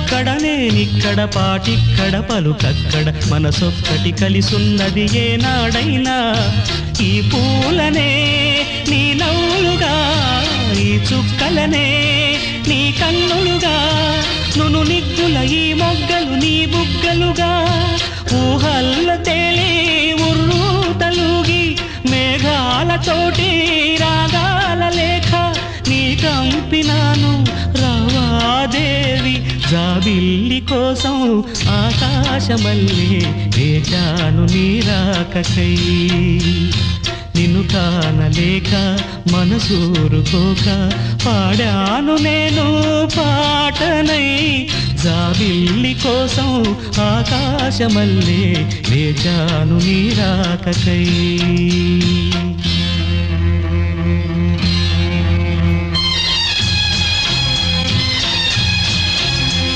నువ్వక్కడ నేనిక్కడ పాటిక్కడ పలుకక్కడ మనసొక్కటి కలిసున్నది ఏనాడైనా ఈ పూలనే నీ నవ్వులుగా ఈ చుక్కలనే నీ కన్నులుగా నును నిగ్గుల ఈ మొగ్గలు నీ బుగ్గలుగా ఊహల్ల తేలి ఉర్రు తలుగి మేఘాలతోటి రాగాల లేఖ నీ కంపినాను రావాదేవి జాబిల్లి కోసం ఆకాశమల్లే వేచాను నీ రాకకై నిన్ను కానలేక మనసూరుకోక పాడాను నేను పాటనై జాబిల్లి కోసం ఆకాశమల్లే వేచాను నీ రాకకై